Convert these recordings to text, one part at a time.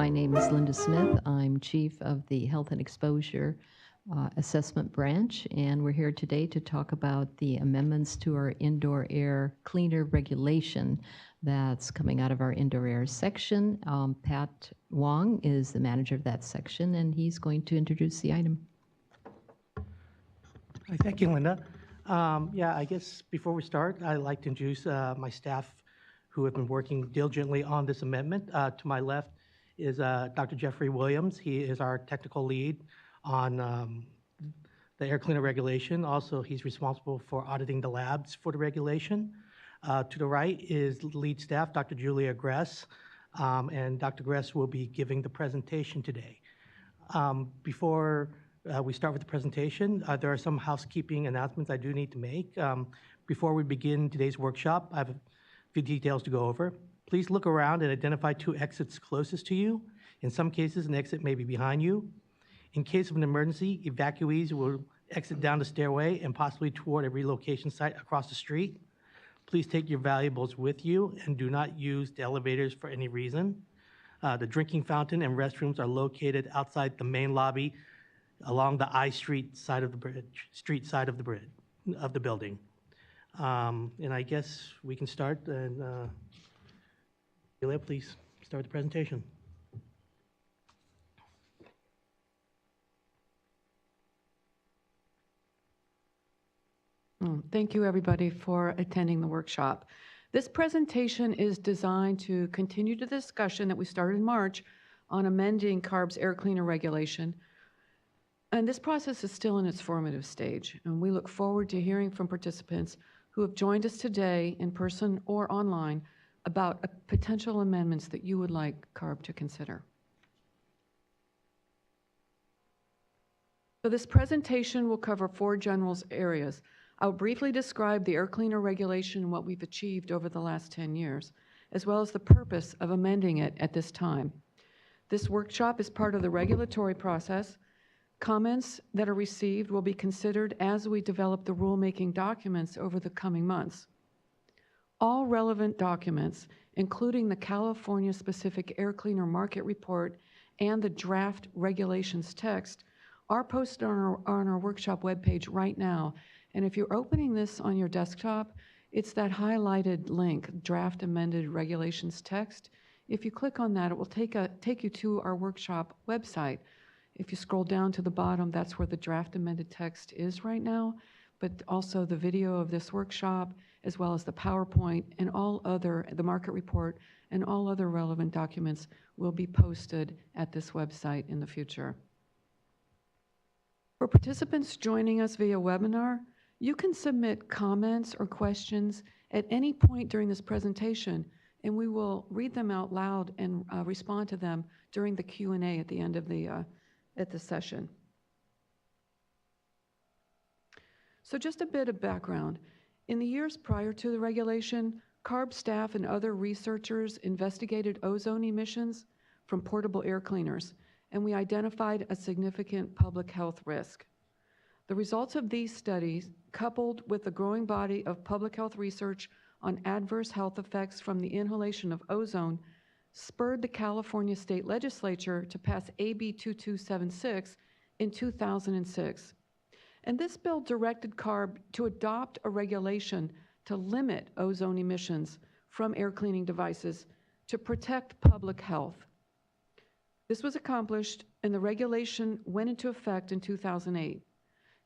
My name is Linda Smith. I'm Chief of the Health and Exposure Assessment Branch, and we're here today to talk about the amendments to our indoor air cleaner regulation that's coming out of our indoor air section. Pat Wong is the manager of that section, and he's going to introduce the item. Hi, thank you, Linda. I guess before we start, I'd like to introduce my staff who have been working diligently on this amendment. To my left is Dr. Jeffrey Williams. He is our technical lead on the air cleaner regulation. Also, he's responsible for auditing the labs for the regulation. To the right is lead staff, Dr. Julia Gress, and Dr. Gress will be giving the presentation today. Before we start with the presentation, there are some housekeeping announcements I do need to make. Before we begin today's workshop, I have a few details to go over. Please look around and identify 2 exits closest to you. In some cases, an exit may be behind you. In case of an emergency, evacuees will exit down the stairway and possibly toward a relocation site across the street. Please take your valuables with you and do not use the elevators for any reason. The drinking fountain and restrooms are located outside the main lobby along the I Street side of the bridge, of the building. And I guess we can start, and Julia, please start the presentation. Thank you, everybody, for attending the workshop. This presentation is designed to continue the discussion that we started in March on amending CARB's air cleaner regulation. And this process is still in its formative stage, and we look forward to hearing from participants who have joined us today in person or online about potential amendments that you would like CARB to consider. So this presentation will cover 4 general areas. I'll briefly describe the air cleaner regulation and what we've achieved over the last 10 years, as well as the purpose of amending it at this time. This workshop is part of the regulatory process. Comments that are received will be considered as we develop the rulemaking documents over the coming months. All relevant documents, including the California-specific air cleaner market report and the draft regulations text, are posted on our workshop webpage right now. And if you're opening this on your desktop, it's that highlighted link, draft amended regulations text. If you click on that, it will take you to our workshop website. If you scroll down to the bottom, that's where the draft amended text is right now, but also the video of this workshop, as well as the PowerPoint and the market report and all other relevant documents will be posted at this website in the future. For participants joining us via webinar, you can submit comments or questions at any point during this presentation, and we will read them out loud and respond to them during the Q&A at the end of the session. So just a bit of background. In the years prior to the regulation, CARB staff and other researchers investigated ozone emissions from portable air cleaners, and we identified a significant public health risk. The results of these studies, coupled with the growing body of public health research on adverse health effects from the inhalation of ozone, spurred the California State Legislature to pass AB 2276 in 2006. And this bill directed CARB to adopt a regulation to limit ozone emissions from air cleaning devices to protect public health. This was accomplished, and the regulation went into effect in 2008.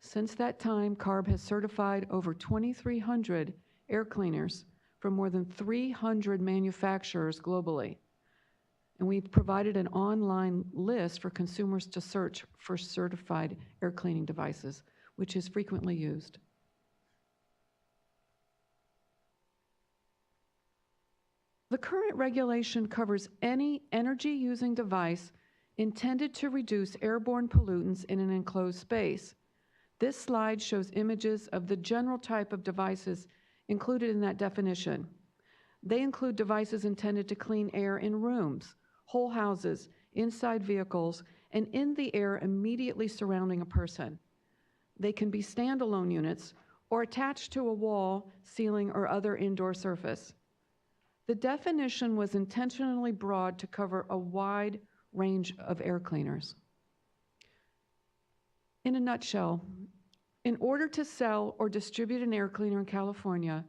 Since that time, CARB has certified over 2,300 air cleaners from more than 300 manufacturers globally. And we've provided an online list for consumers to search for certified air cleaning devices, which is frequently used. The current regulation covers any energy-using device intended to reduce airborne pollutants in an enclosed space. This slide shows images of the general type of devices included in that definition. They include devices intended to clean air in rooms, whole houses, inside vehicles, and in the air immediately surrounding a person. They can be standalone units or attached to a wall, ceiling, or other indoor surface. The definition was intentionally broad to cover a wide range of air cleaners. In a nutshell, in order to sell or distribute an air cleaner in California,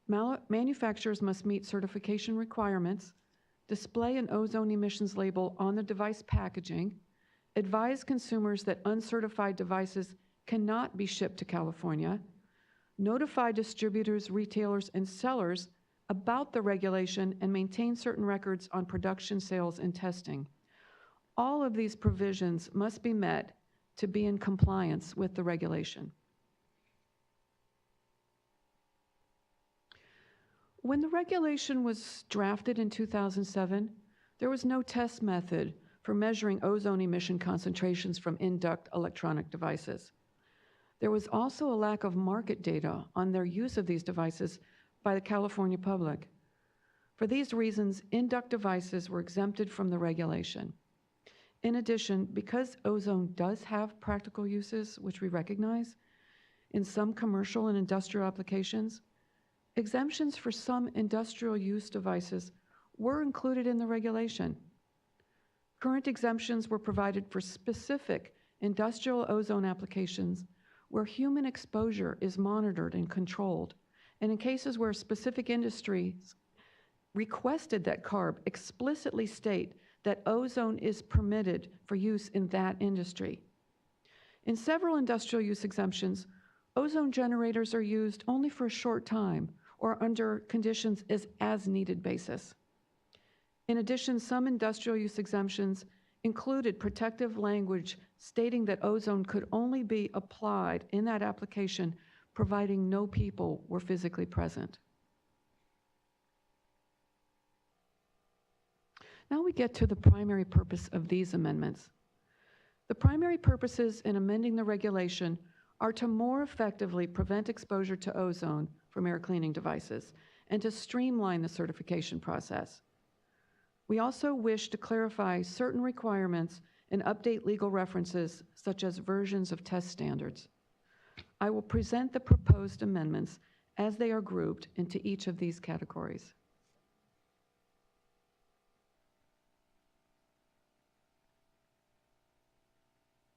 manufacturers must meet certification requirements, display an ozone emissions label on the device packaging, advise consumers that uncertified devices cannot be shipped to California, notify distributors, retailers, and sellers about the regulation, and maintain certain records on production, sales, and testing. All of these provisions must be met to be in compliance with the regulation. When the regulation was drafted in 2007, there was no test method for measuring ozone emission concentrations from in-duct electronic devices. There was also a lack of market data on their use of these devices by the California public. For these reasons, in-duct devices were exempted from the regulation. In addition, because ozone does have practical uses, which we recognize, in some commercial and industrial applications, exemptions for some industrial use devices were included in the regulation. Current exemptions were provided for specific industrial ozone applications where human exposure is monitored and controlled, and in cases where specific industries requested that CARB explicitly state that ozone is permitted for use in that industry. In several industrial use exemptions, ozone generators are used only for a short time or under conditions as needed basis. In addition, some industrial use exemptions included protective language stating that ozone could only be applied in that application providing no people were physically present. Now we get to the primary purpose of these amendments. The primary purposes in amending the regulation are to more effectively prevent exposure to ozone from air cleaning devices and to streamline the certification process. We also wish to clarify certain requirements and update legal references such as versions of test standards. I will present the proposed amendments as they are grouped into each of these categories.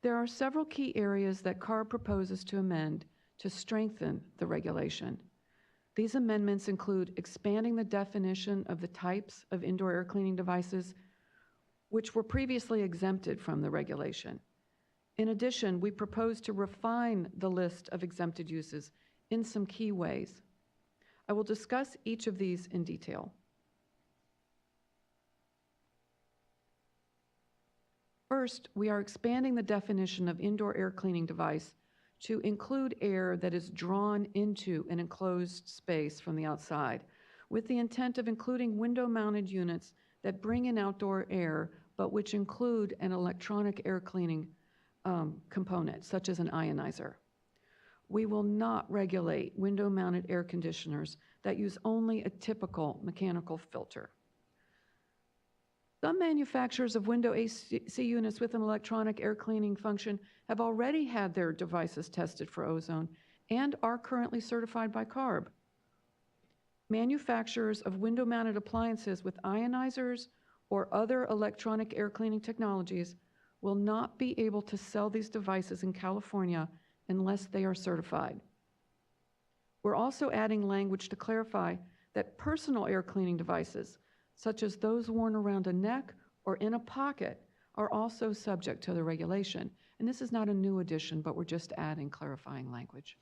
There are several key areas that CARB proposes to amend to strengthen the regulation. These amendments include expanding the definition of the types of indoor air cleaning devices which were previously exempted from the regulation. In addition, we propose to refine the list of exempted uses in some key ways. I will discuss each of these in detail. First, we are expanding the definition of indoor air cleaning device to include air that is drawn into an enclosed space from the outside, with the intent of including window-mounted units that bring in outdoor air, but which include an electronic air cleaning component, such as an ionizer. We will not regulate window-mounted air conditioners that use only a typical mechanical filter. Some manufacturers of window AC units with an electronic air cleaning function have already had their devices tested for ozone and are currently certified by CARB. Manufacturers of window-mounted appliances with ionizers or other electronic air cleaning technologies will not be able to sell these devices in California unless they are certified. We're also adding language to clarify that personal air cleaning devices, such as those worn around a neck or in a pocket, are also subject to the regulation. And this is not a new addition, but we're just adding clarifying language.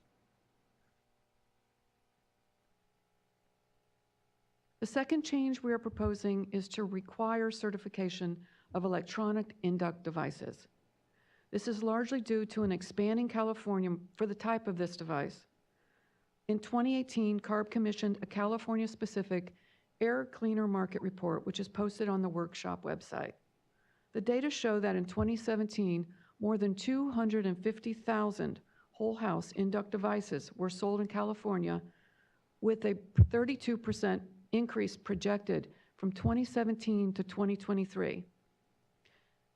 The second change we are proposing is to require certification of electronic in-duct devices. This is largely due to an expanding California for the type of this device. In 2018, CARB commissioned a California-specific air cleaner market report, which is posted on the workshop website. The data show that in 2017, more than 250,000 whole house in-duct devices were sold in California, with a 32% increase projected from 2017 to 2023.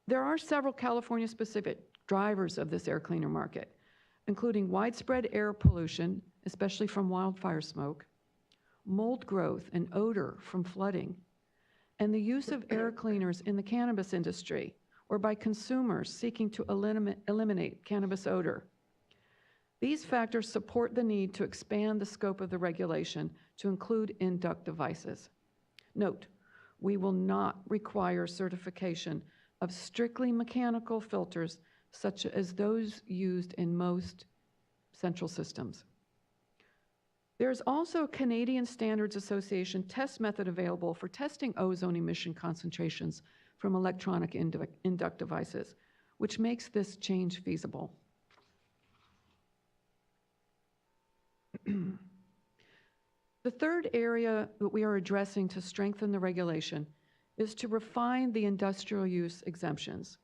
There are several California-specific drivers of this air cleaner market, including widespread air pollution, especially from wildfire smoke, mold growth and odor from flooding, and the use of air cleaners in the cannabis industry, or by consumers seeking to eliminate cannabis odor. These factors support the need to expand the scope of the regulation to include in-duct devices. Note, we will not require certification of strictly mechanical filters such as those used in most central systems. There is also a Canadian Standards Association test method available for testing ozone emission concentrations from electronic in-duct devices, which makes this change feasible. The third area that we are addressing to strengthen the regulation is to refine the industrial use exemptions.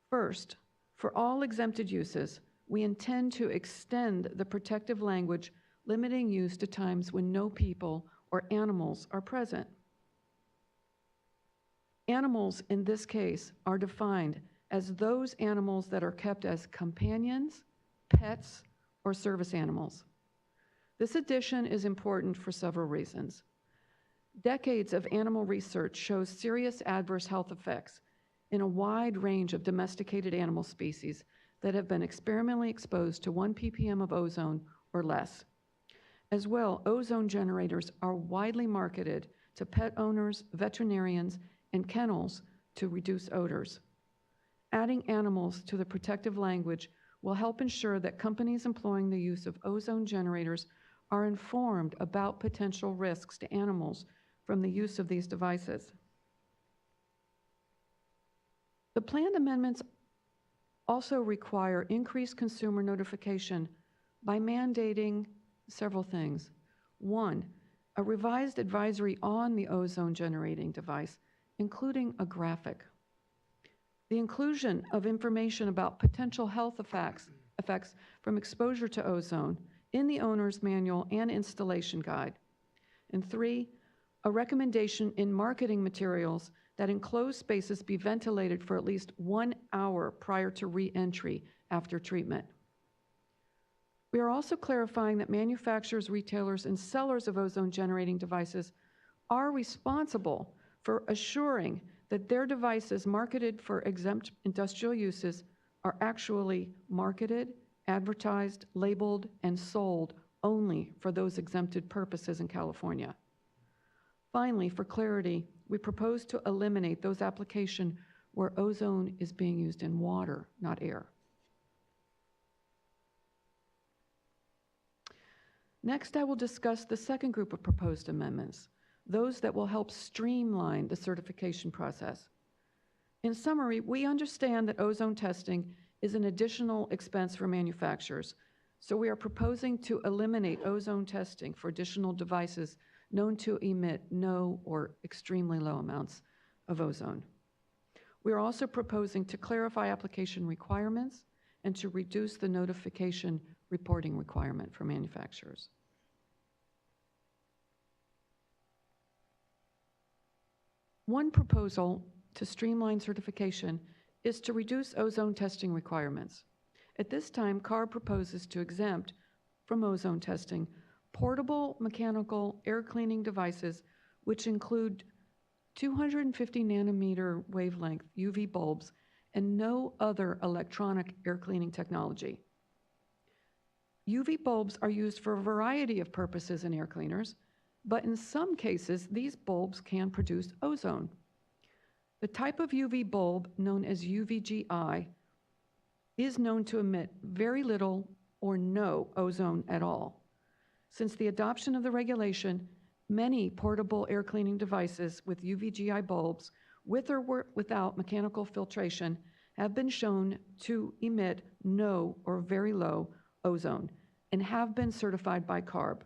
First, for all exempted uses, we intend to extend the protective language limiting use to times when no people or animals are present. Animals in this case are defined as those animals that are kept as companions, pets, or service animals. This addition is important for several reasons. Decades of animal research shows serious adverse health effects in a wide range of domesticated animal species that have been experimentally exposed to 1 ppm of ozone or less. As well, ozone generators are widely marketed to pet owners, veterinarians, and kennels to reduce odors. Adding animals to the protective language will help ensure that companies employing the use of ozone generators are informed about potential risks to animals from the use of these devices. The planned amendments also require increased consumer notification by mandating several things. One, a revised advisory on the ozone generating device, including a graphic. The inclusion of information about potential health effects from exposure to ozone in the owner's manual and installation guide. And three, a recommendation in marketing materials that enclosed spaces be ventilated for at least 1 hour prior to re-entry after treatment. We are also clarifying that manufacturers, retailers, and sellers of ozone-generating devices are responsible for assuring that their devices marketed for exempt industrial uses are actually marketed, advertised, labeled, and sold only for those exempted purposes in California. Finally, for clarity, we propose to eliminate those applications where ozone is being used in water, not air. Next, I will discuss the second group of proposed amendments, those that will help streamline the certification process. In summary, we understand that ozone testing is an additional expense for manufacturers, so we are proposing to eliminate ozone testing for additional devices known to emit no or extremely low amounts of ozone. We are also proposing to clarify application requirements and to reduce the notification reporting requirement for manufacturers. One proposal to streamline certification is to reduce ozone testing requirements. At this time, CARB proposes to exempt from ozone testing portable mechanical air cleaning devices, which include 250 nanometer wavelength UV bulbs and no other electronic air cleaning technology. UV bulbs are used for a variety of purposes in air cleaners, but in some cases, these bulbs can produce ozone. The type of UV bulb, known as UVGI, is known to emit very little or no ozone at all. Since the adoption of the regulation, many portable air cleaning devices with UVGI bulbs, with or without mechanical filtration, have been shown to emit no or very low ozone and have been certified by CARB.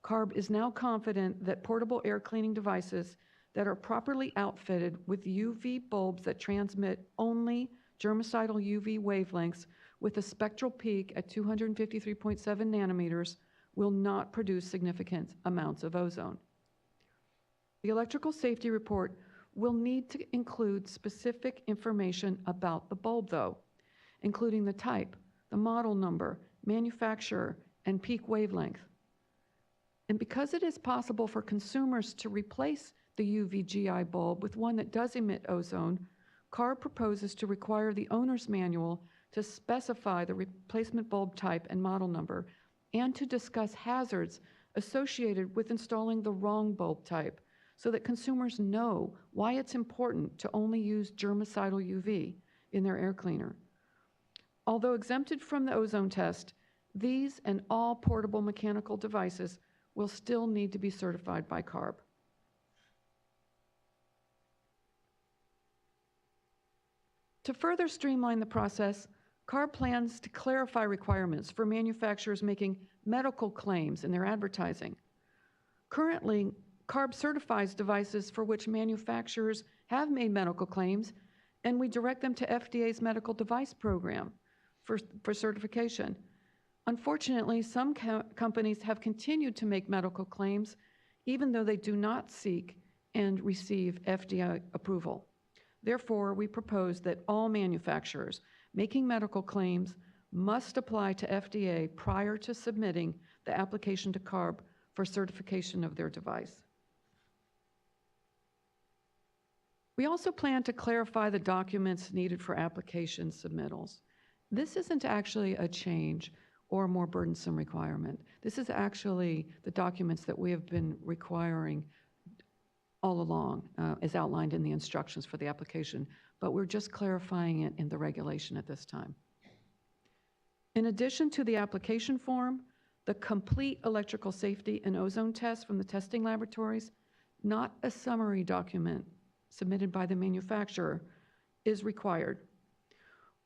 CARB is now confident that portable air cleaning devices that are properly outfitted with UV bulbs that transmit only germicidal UV wavelengths with a spectral peak at 253.7 nanometers will not produce significant amounts of ozone. The electrical safety report will need to include specific information about the bulb, though, including the type, the model number, manufacturer, and peak wavelength. And because it is possible for consumers to replace the UVGI bulb with one that does emit ozone, CARB proposes to require the owner's manual to specify the replacement bulb type and model number and to discuss hazards associated with installing the wrong bulb type so that consumers know why it's important to only use germicidal UV in their air cleaner. Although exempted from the ozone test, these and all portable mechanical devices will still need to be certified by CARB. To further streamline the process, CARB plans to clarify requirements for manufacturers making medical claims in their advertising. Currently, CARB certifies devices for which manufacturers have made medical claims, and we direct them to FDA's medical device program for certification. Unfortunately, some companies have continued to make medical claims even though they do not seek and receive FDA approval. Therefore, we propose that all manufacturers making medical claims must apply to FDA prior to submitting the application to CARB for certification of their device. We also plan to clarify the documents needed for application submittals. This isn't actually a change or a more burdensome requirement. This is actually the documents that we have been requiring all along, as outlined in the instructions for the application, but we're just clarifying it in the regulation at this time. In addition to the application form, the complete electrical safety and ozone test from the testing laboratories, not a summary document submitted by the manufacturer, is required.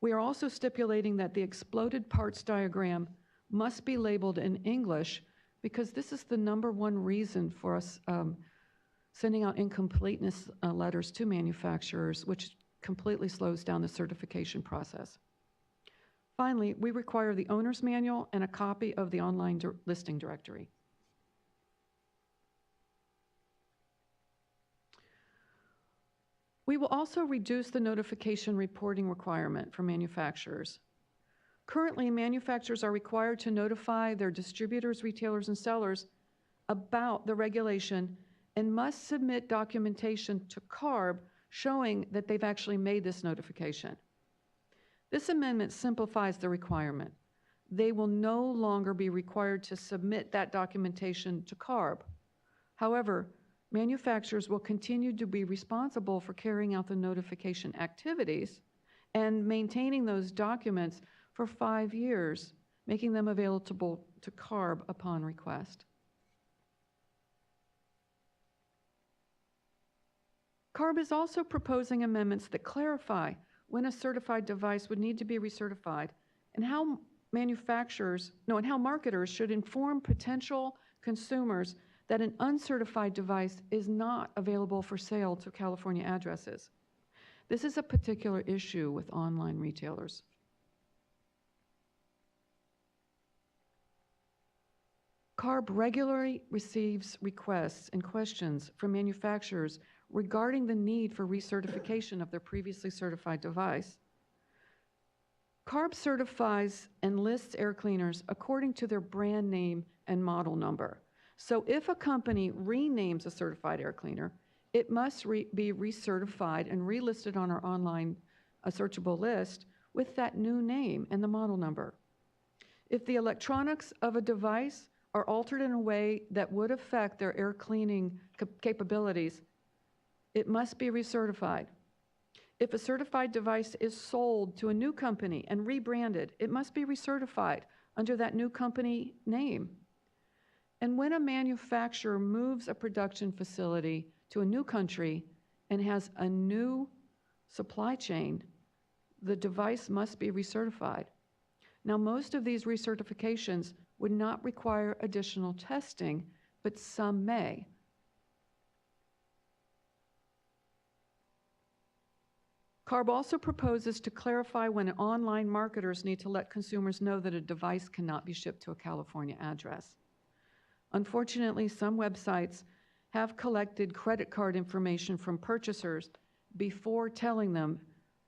We are also stipulating that the exploded parts diagram must be labeled in English because this is the #1 reason for us sending out incompleteness letters to manufacturers, which completely slows down the certification process. Finally, we require the owner's manual and a copy of the online listing directory. We will also reduce the notification reporting requirement for manufacturers. Currently, manufacturers are required to notify their distributors, retailers, and sellers about the regulation and must submit documentation to CARB showing that they've actually made this notification. This amendment simplifies the requirement. They will no longer be required to submit that documentation to CARB. However, manufacturers will continue to be responsible for carrying out the notification activities and maintaining those documents for 5 years, making them available to CARB upon request. CARB is also proposing amendments that clarify when a certified device would need to be recertified and how marketers should inform potential consumers that an uncertified device is not available for sale to California addresses. This is a particular issue with online retailers. CARB regularly receives requests and questions from manufacturers regarding the need for recertification of their previously certified device. CARB certifies and lists air cleaners according to their brand name and model number. So if a company renames a certified air cleaner, it must be recertified and relisted on our online searchable list with that new name and the model number. If the electronics of a device are altered in a way that would affect their air cleaning capabilities, it must be recertified. If a certified device is sold to a new company and rebranded, it must be recertified under that new company name. And when a manufacturer moves a production facility to a new country and has a new supply chain, the device must be recertified. Now, most of these recertifications would not require additional testing, but some may. CARB also proposes to clarify when online marketers need to let consumers know that a device cannot be shipped to a California address. Unfortunately, some websites have collected credit card information from purchasers before telling them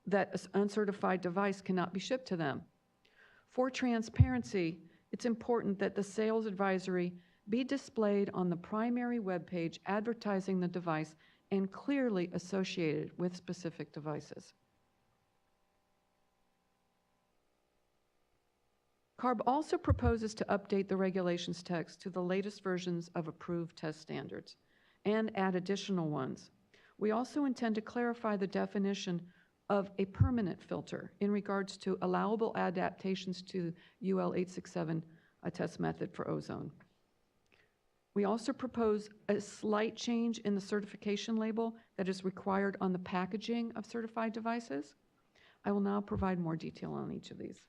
that an uncertified device cannot be shipped to them. For transparency, it's important that the sales advisory be displayed on the primary webpage advertising the device and clearly associated with specific devices. CARB also proposes to update the regulations text to the latest versions of approved test standards and add additional ones. We also intend to clarify the definition of a permanent filter in regards to allowable adaptations to UL 867, a test method for ozone. We also propose a slight change in the certification label that is required on the packaging of certified devices. I will now provide more detail on each of these.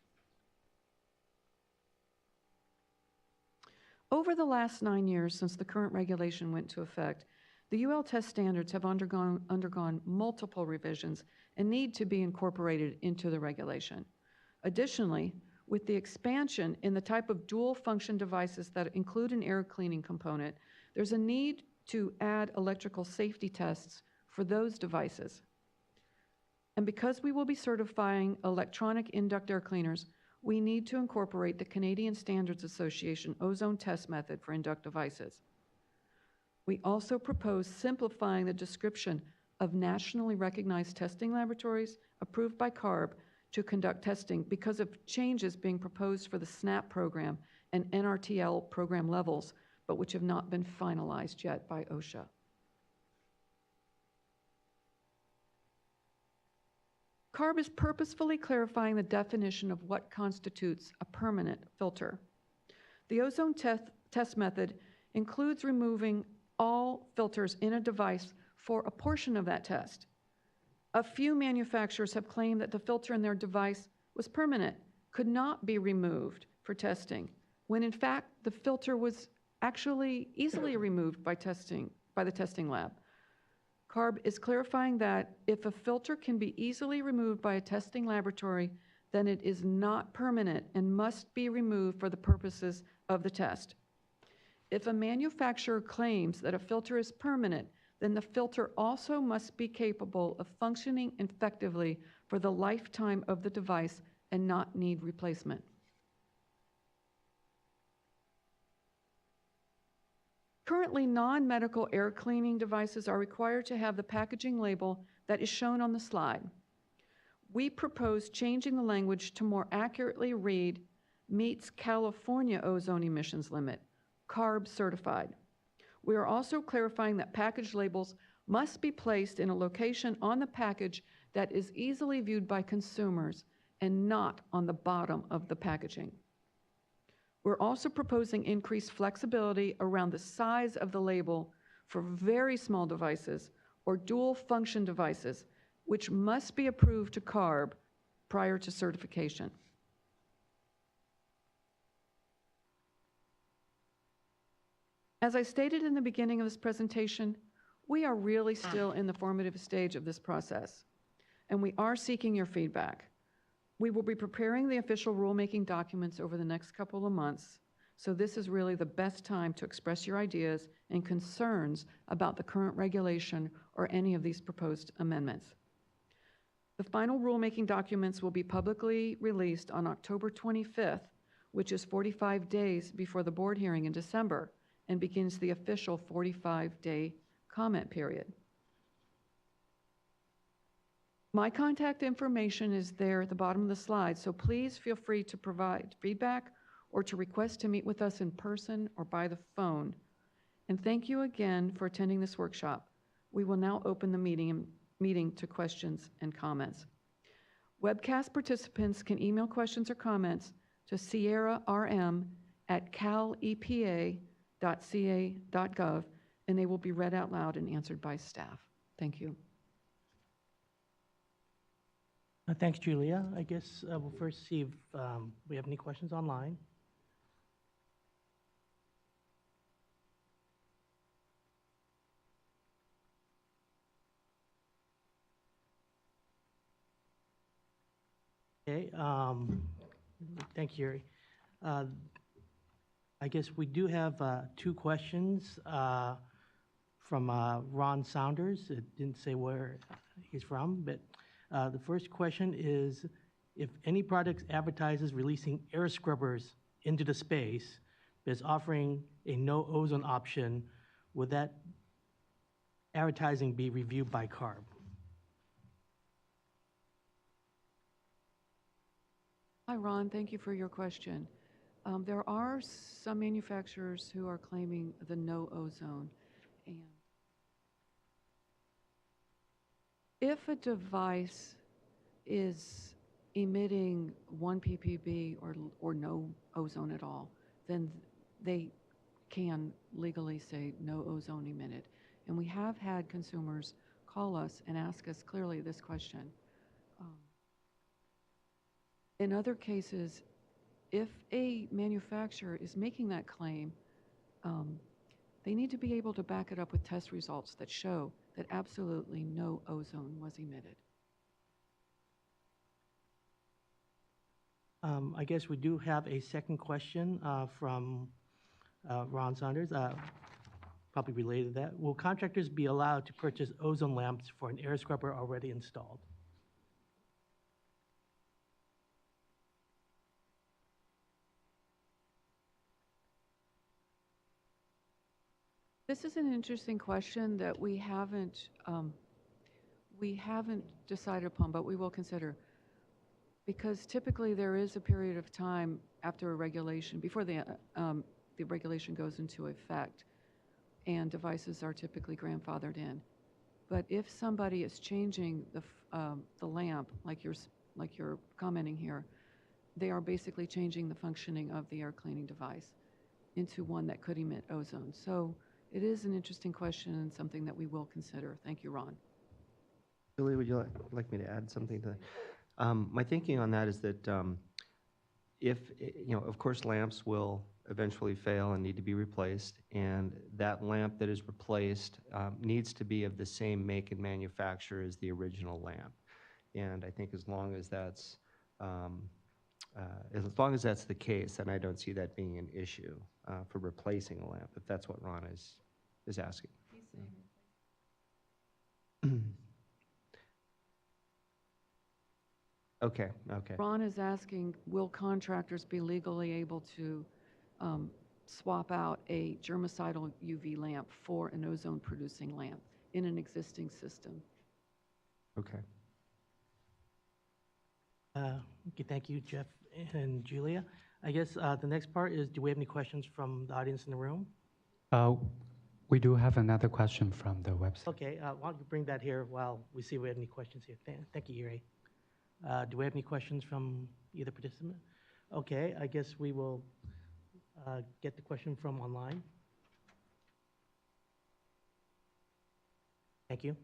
Over the last 9 years since the current regulation went into effect, the UL test standards have undergone multiple revisions and need to be incorporated into the regulation. Additionally, with the expansion in the type of dual function devices that include an air cleaning component, there's a need to add electrical safety tests for those devices. And because we will be certifying electronic in-duct air cleaners, we need to incorporate the Canadian Standards Association ozone test method for in-duct devices. We also propose simplifying the description of nationally recognized testing laboratories approved by CARB to conduct testing because of changes being proposed for the SNAP program and NRTL program levels, but which have not been finalized yet by OSHA. CARB is purposefully clarifying the definition of what constitutes a permanent filter. The ozone test method includes removing all filters in a device for a portion of that test. A few manufacturers have claimed that the filter in their device was permanent, could not be removed for testing, when in fact the filter was actually easily removed by the testing lab. CARB is clarifying that if a filter can be easily removed by a testing laboratory, then it is not permanent and must be removed for the purposes of the test. If a manufacturer claims that a filter is permanent, then the filter also must be capable of functioning effectively for the lifetime of the device and not need replacement. Currently, non-medical air cleaning devices are required to have the packaging label that is shown on the slide. We propose changing the language to more accurately read meets California ozone emissions limit, CARB certified. We are also clarifying that package labels must be placed in a location on the package that is easily viewed by consumers and not on the bottom of the packaging. We're also proposing increased flexibility around the size of the label for very small devices or dual function devices, which must be approved to CARB prior to certification. As I stated in the beginning of this presentation, we are really still in the formative stage of this process, and we are seeking your feedback. We will be preparing the official rulemaking documents over the next couple of months, so this is really the best time to express your ideas and concerns about the current regulation or any of these proposed amendments. The final rulemaking documents will be publicly released on October 25th, which is 45 days before the board hearing in December, and begins the official 45-day comment period. My contact information is there at the bottom of the slide, so please feel free to provide feedback or to request to meet with us in person or by the phone. And thank you again for attending this workshop. We will now open the meeting to questions and comments. Webcast participants can email questions or comments to sierrarm@calepa.ca.gov, and they will be read out loud and answered by staff. Thank you. Thanks, Julia. I guess we'll first see if we have any questions online. Okay. Thank you, Yuri. I guess we do have 2 questions from Ron Saunders. It didn't say where he's from, but the first question is, if any product advertises releasing air scrubbers into the space, but is offering a no ozone option, would that advertising be reviewed by CARB? Hi, Ron. Thank you for your question. There are some manufacturers who are claiming the no ozone. And if a device is emitting 1 ppb or no ozone at all, then they can legally say no ozone emitted. And we have had consumers call us and ask us clearly this question. In other cases, if a manufacturer is making that claim, they need to be able to back it up with test results that show that absolutely no ozone was emitted. I guess we do have a second question from Ron Saunders, probably related to that. Will contractors be allowed to purchase ozone lamps for an air scrubber already installed? This is an interesting question that we haven't decided upon, but we will consider. Because typically there is a period of time after a regulation, before the regulation goes into effect, and devices are typically grandfathered in. But if somebody is changing the lamp, like you're commenting here, they are basically changing the functioning of the air cleaning device into one that could emit ozone. So it is an interesting question and something that we will consider. Thank you, Ron. Julie, would you like me to add something to that? My thinking on that is that if, of course, lamps will eventually fail and need to be replaced, and that lamp that is replaced needs to be of the same make and manufacturer as the original lamp. And I think as long as that's the case, then I don't see that being an issue for replacing a lamp, if that's what Ron is asking. He's saying Okay. Ron is asking, will contractors be legally able to swap out a germicidal UV lamp for an ozone-producing lamp in an existing system? Okay. Okay, thank you, Jeff and Julia. I guess the next part is, do we have any questions from the audience in the room? We do have another question from the website. Okay, why don't you bring that here while we see if we have any questions here. Thank you, Yuri. Do we have any questions from either participant? Okay, I guess we will get the question from online. Thank you.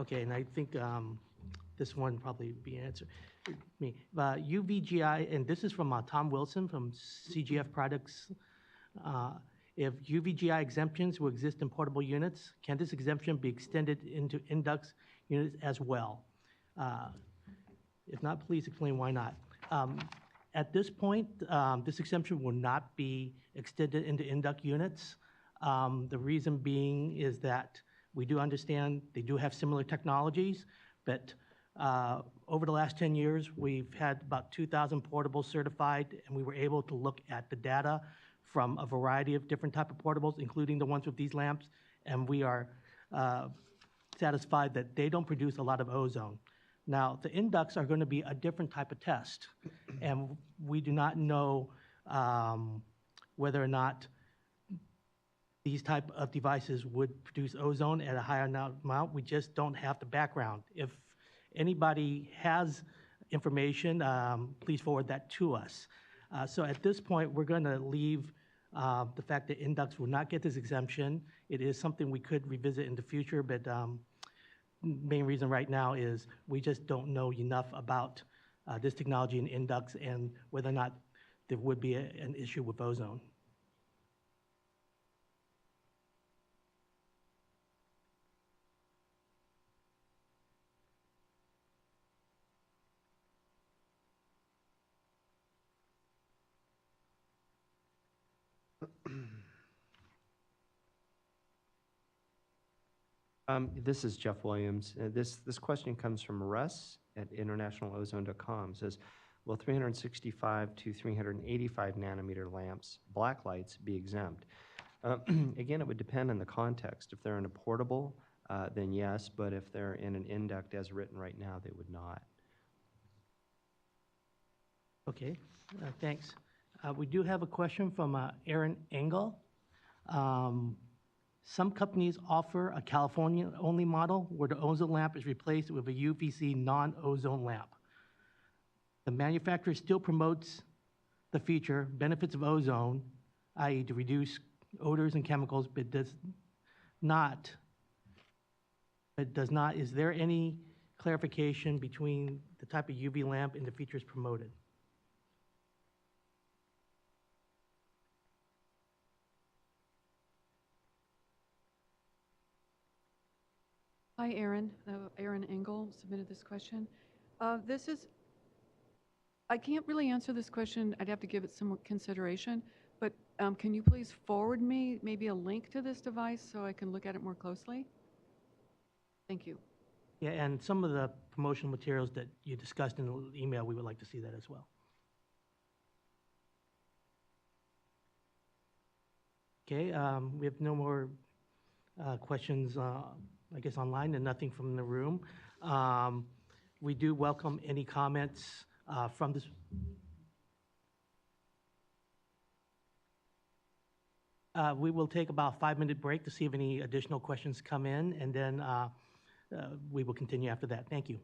Okay, and I think this one probably be answered me. UVGI, and this is from Tom Wilson from CGF Products. If UVGI exemptions will exist in portable units, can this exemption be extended into in-duct units as well? If not, please explain why not. At this point, this exemption will not be extended into in-duct units. The reason being is that we do understand they do have similar technologies, but over the last 10 years, we've had about 2,000 portables certified, and we were able to look at the data from a variety of different type of portables, including the ones with these lamps, and we are satisfied that they don't produce a lot of ozone. Now, the in-ducts are going to be a different type of test, and we do not know whether or not these type of devices would produce ozone at a higher amount. We just don't have the background. If anybody has information, please forward that to us. So at this point, we're going to leave the fact that in-ducts will not get this exemption. It is something we could revisit in the future, but main reason right now is we just don't know enough about this technology in in-ducts and whether or not there would be an issue with ozone. This is Jeff Williams. This question comes from Russ at internationalozone.com. It says, will 365 to 385 nanometer lamps, black lights, be exempt? Again, it would depend on the context. If they're in a portable, then yes, but if they're in an in-duct as written right now, they would not. Okay, thanks. We do have a question from Aaron Engel. Some companies offer a California-only model where the ozone lamp is replaced with a UVC non-ozone lamp. The manufacturer still promotes the feature benefits of ozone, i.e. to reduce odors and chemicals, but does not. Is there any clarification between the type of UV lamp and the features promoted? Hi, Aaron. Aaron Engel submitted this question. I can't really answer this question. I'd have to give it some more consideration, but can you please forward me maybe a link to this device so I can look at it more closely? Thank you. Yeah, and some of the promotional materials that you discussed in the email, we would like to see that as well. Okay, we have no more questions, I guess, online and nothing from the room. We do welcome any comments from this. We will take about a 5-minute break to see if any additional questions come in, and then we will continue after that. Thank you.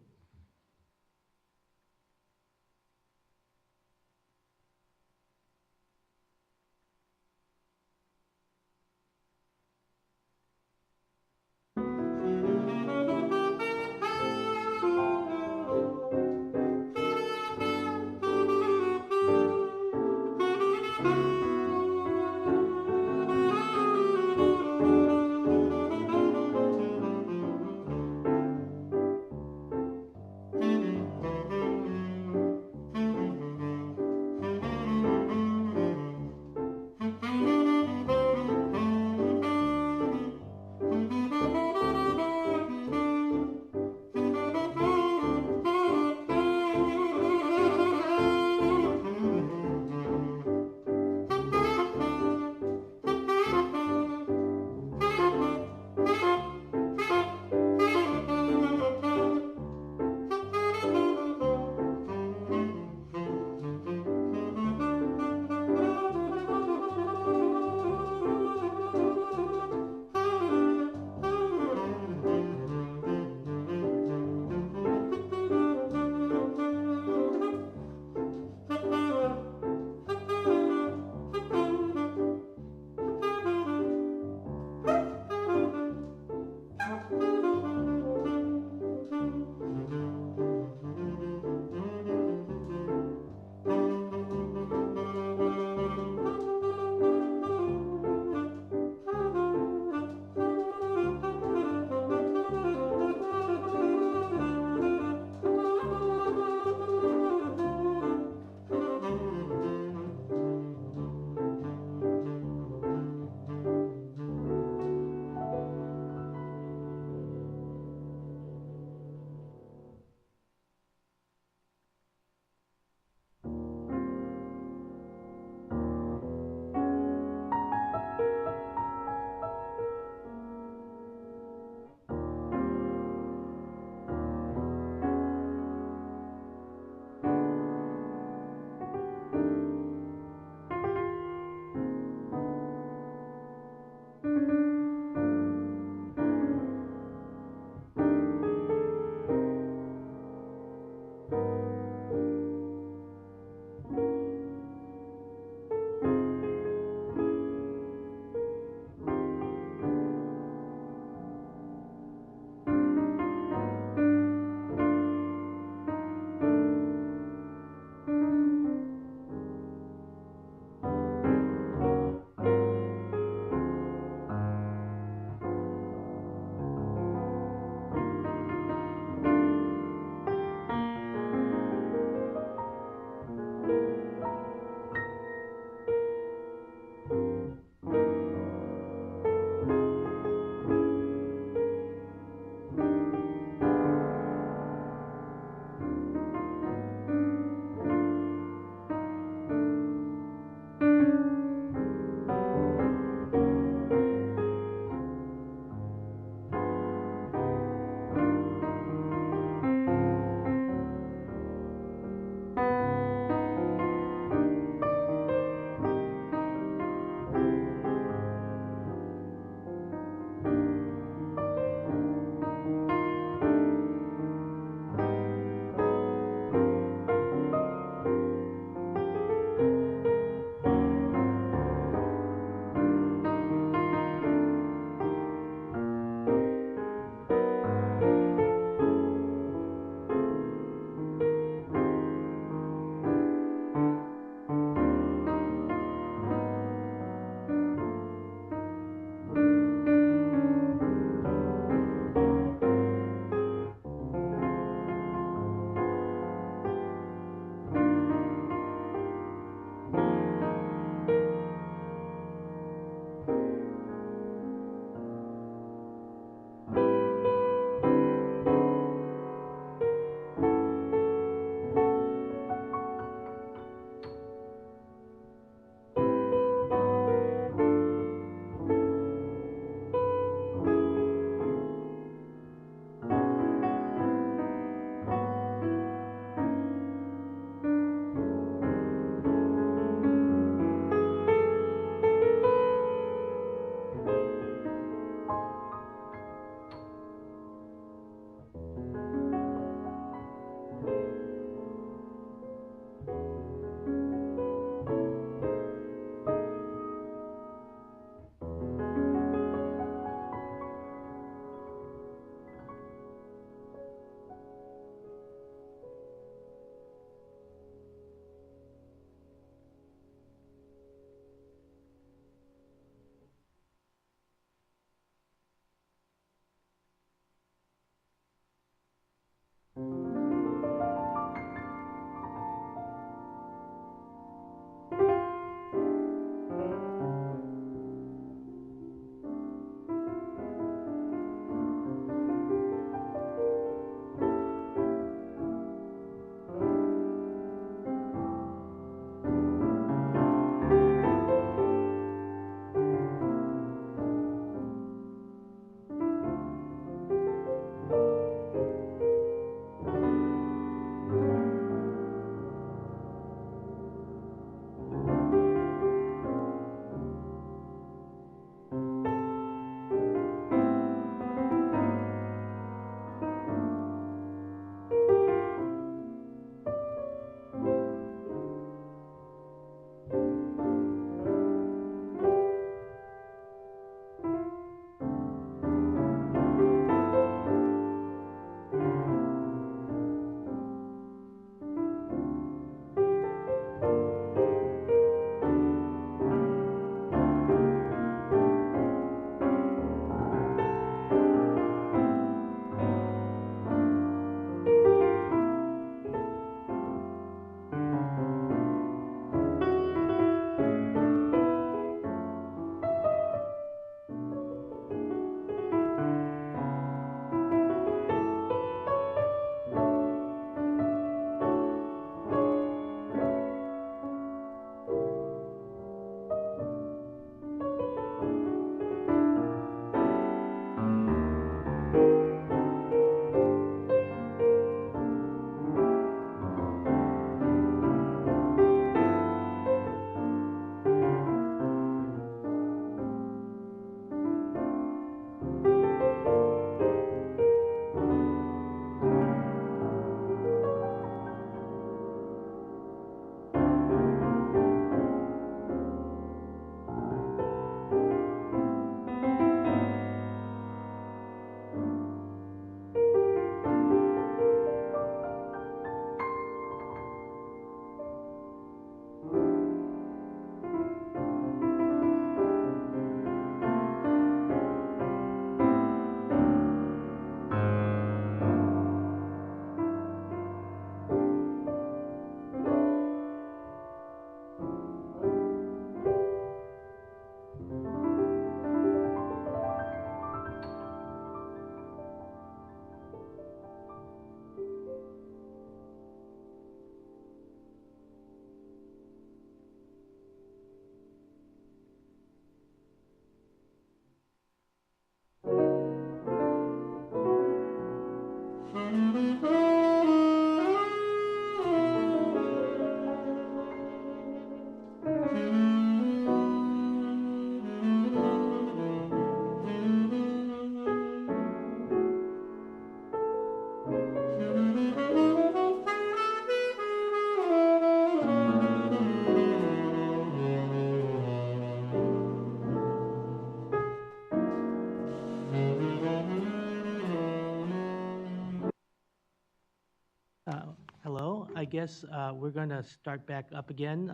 I guess we're going to start back up again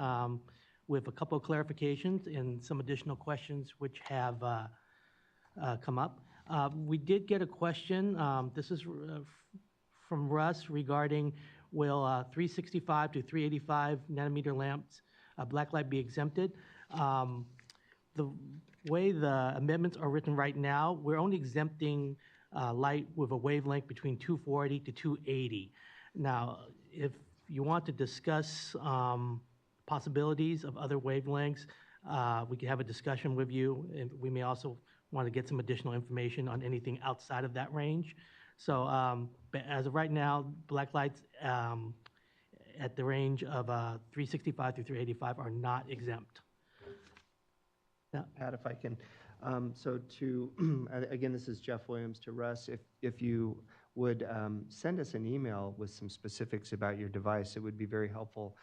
with a couple of clarifications and some additional questions which have come up. We did get a question. This is from Russ regarding will 365 to 385 nanometer lamps blacklight be exempted? The way the amendments are written right now, we're only exempting light with a wavelength between 240 to 280. Now, if you want to discuss possibilities of other wavelengths, we can have a discussion with you, and we may also want to get some additional information on anything outside of that range. So, but as of right now, black lights at the range of 365 to 385 are not exempt. Pat, if I can, so to, again, this is Jeff Williams to Russ. If you would send us an email with some specifics about your device, it would be very helpful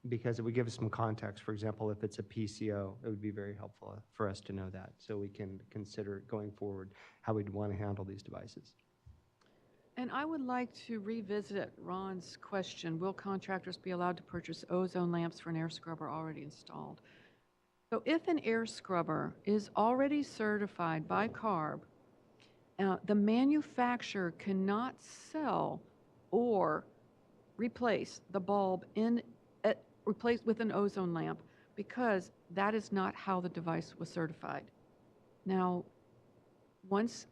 because it would give us some context. For example, if it's a PCO, it would be very helpful for us to know that so we can consider going forward how we'd want to handle these devices. And I would like to revisit Ron's question, will contractors be allowed to purchase ozone lamps for an air scrubber already installed? So if an air scrubber is already certified by CARB, the manufacturer cannot sell or replace the bulb replace with an ozone lamp because that is not how the device was certified. Now, once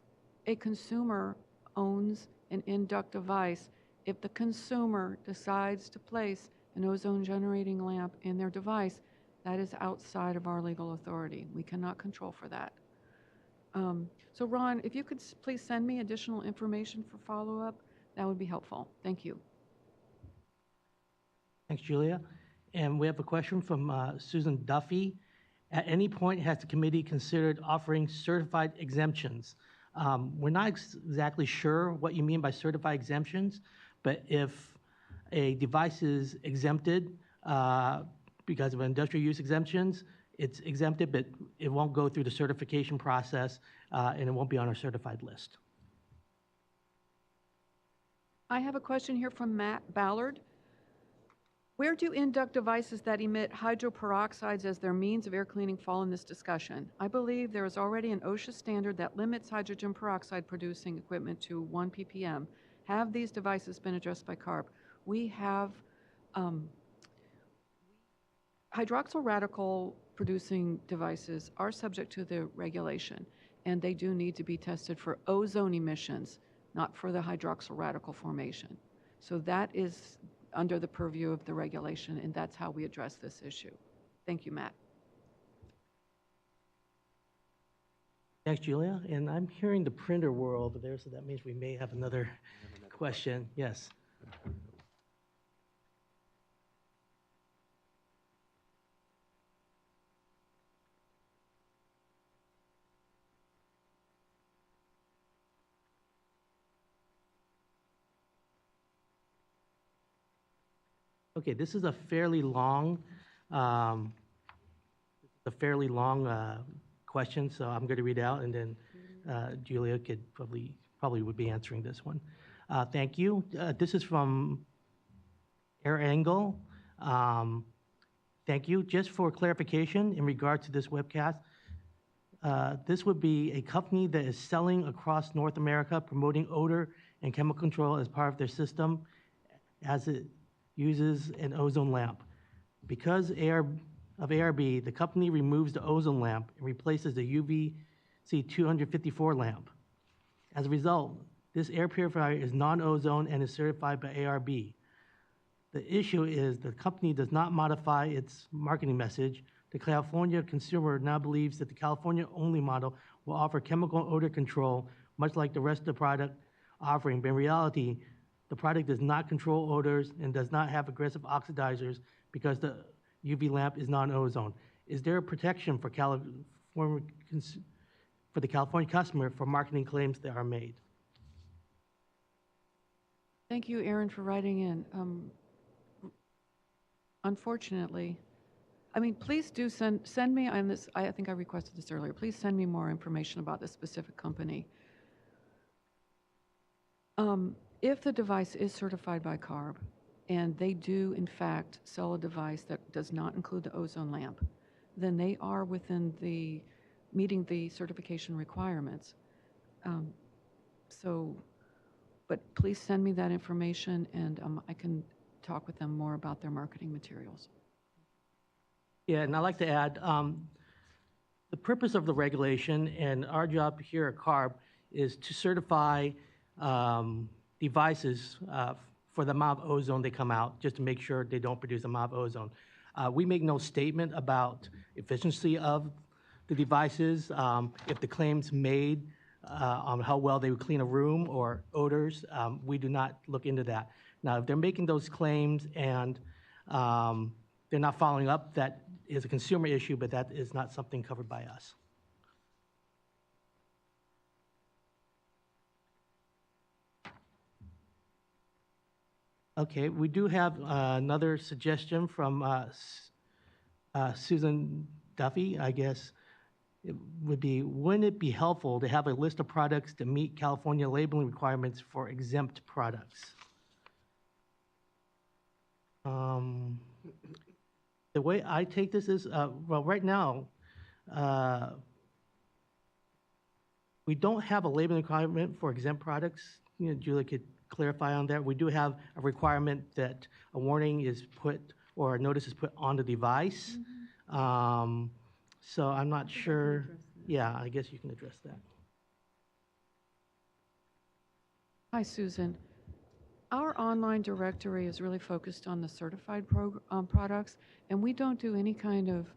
a consumer owns an in-duct device, if the consumer decides to place an ozone generating lamp in their device, that is outside of our legal authority. We cannot control for that. So Ron, if you could please send me additional information for follow-up, that would be helpful. Thank you. Thanks, Julia. And we have a question from Susan Duffy. At any point, has the committee considered offering certified exemptions? We're not exactly sure what you mean by certified exemptions, but if a device is exempted because of industrial use exemptions, it's exempted, but it won't go through the certification process, and it won't be on our certified list. I have a question here from Matt Ballard. Where do in-duct devices that emit hydroperoxides as their means of air cleaning fall in this discussion? I believe there is already an OSHA standard that limits hydrogen peroxide producing equipment to 1 ppm. Have these devices been addressed by CARB? We have hydroxyl radical producing devices are subject to the regulation, and they do need to be tested for ozone emissions, not for the hydroxyl radical formation. So that is under the purview of the regulation, and that's how we address this issue. Thank you, Matt. Thanks, Julia. And I'm hearing the printer whir over there, so that means we may have another question. Yes. Okay, this is a fairly long, question, so I'm going to read out, and then Julia could probably would be answering this one. Thank you. This is from Air Angle. Thank you. Just for clarification in regard to this webcast, this would be a company that is selling across North America, promoting odor and chemical control as part of their system, as it uses an ozone lamp. Because of ARB, the company removes the ozone lamp and replaces the UVC 254 lamp. As a result, this air purifier is non-ozone and is certified by ARB. The issue is the company does not modify its marketing message. The California consumer now believes that the California-only model will offer chemical odor control, much like the rest of the product offering, but in reality, the product does not control odors and does not have aggressive oxidizers because the UV lamp is non-ozone. Is there a protection for the California customer for marketing claims that are made? Thank you, Aaron, for writing in. Unfortunately, I mean, please do send me on this. I think I requested this earlier. Please send me more information about this specific company. If the device is certified by CARB, and they do, in fact, sell a device that does not include the ozone lamp, then they are within the, meeting the certification requirements. So, but please send me that information, and I can talk with them more about their marketing materials. Yeah, and I'd like to add, the purpose of the regulation and our job here at CARB is to certify devices for the amount of ozone they come out, just to make sure they don't produce a amount of ozone. We make no statement about efficiency of the devices, if the claims made on how well they would clean a room or odors, we do not look into that. Now, if they're making those claims and they're not following up, that is a consumer issue, but that is not something covered by us. Okay, we do have another suggestion from Susan Duffy, I guess. It would be, wouldn't it be helpful to have a list of products to meet California labeling requirements for exempt products? The way I take this is, well, right now, we don't have a labeling requirement for exempt products. You know, Julie could clarify on that. We do have a requirement that a warning is put or a notice is put on the device. So I'm not sure. Yeah, I guess you can address that. Hi, Susan. Our online directory is really focused on the certified products, and we don't do any kind of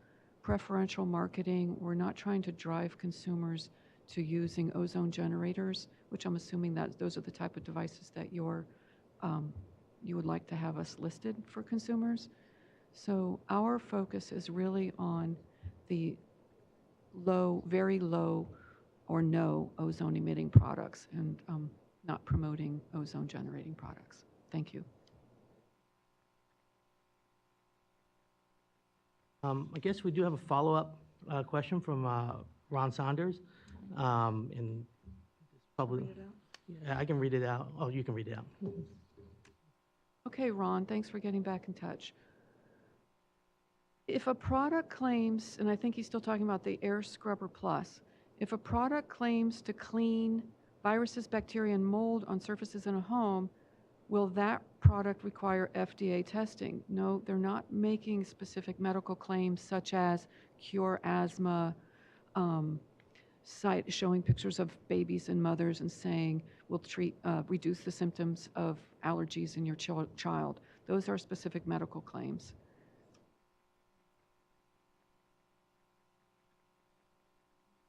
preferential marketing. We're not trying to drive consumers to using ozone generators, which I'm assuming that those are the type of devices that you would like to have us listed for consumers. So our focus is really on the low, very low or no ozone emitting products, and not promoting ozone generating products. Thank you. I guess we do have a follow-up question from Ron Saunders. And probably, yeah, I can read it out. Oh, you can read it out. Okay, Ron, thanks for getting back in touch. If a product claims, and I think he's still talking about the Air Scrubber Plus, if a product claims to clean viruses, bacteria, and mold on surfaces in a home, will that product require FDA testing? No, they're not making specific medical claims such as cure asthma, showing pictures of babies and mothers and saying will reduce the symptoms of allergies in your child. Those are specific medical claims.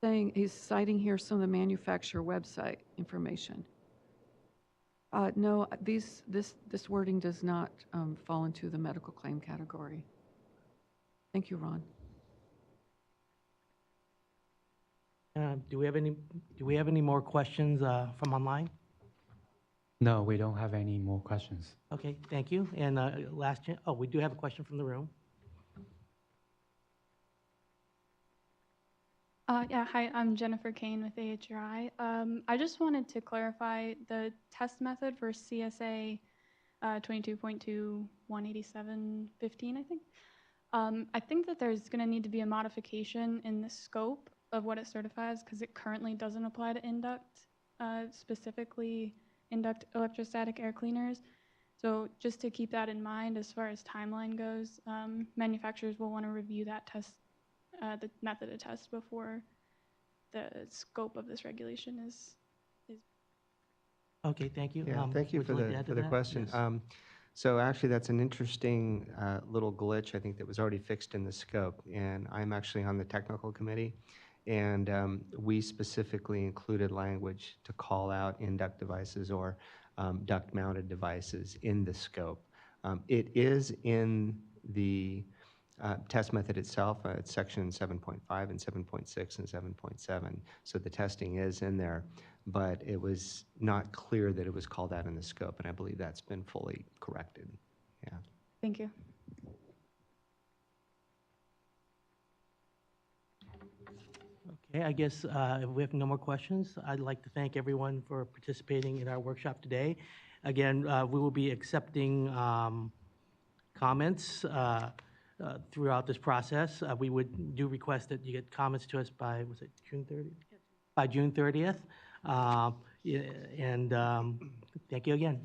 He's citing here some of the manufacturer website information. No, this wording does not fall into the medical claim category. Thank you, Ron. Do we have any more questions from online? No, we don't have any more questions. Okay, thank you. And we do have a question from the room. Yeah, hi, I'm Jennifer Kane with AHRI. I just wanted to clarify the test method for CSA 22.2.187.15, I think. I think that there's going to need to be a modification in the scope of what it certifies because it currently doesn't apply to in-duct, specifically in-duct electrostatic air cleaners. So just to keep that in mind as far as timeline goes, manufacturers will want to review that test, the method of test before the scope of this regulation is. Okay, thank you. Yeah, thank you for the question. Yes. So actually, that's an interesting little glitch, I think, that was already fixed in the scope. And I'm actually on the technical committee, and we specifically included language to call out in-duct devices or duct-mounted devices in the scope. It is in the test method itself. It's section 7.5 and 7.6 and 7.7. So the testing is in there, but it was not clear that it was called out in the scope, and I believe that's been fully corrected. Yeah. Thank you. Okay, I guess if we have no more questions, I'd like to thank everyone for participating in our workshop today. Again, we will be accepting comments throughout this process. We would do request that you get comments to us by, was it June 30th? By June 30th. Yeah, and thank you again.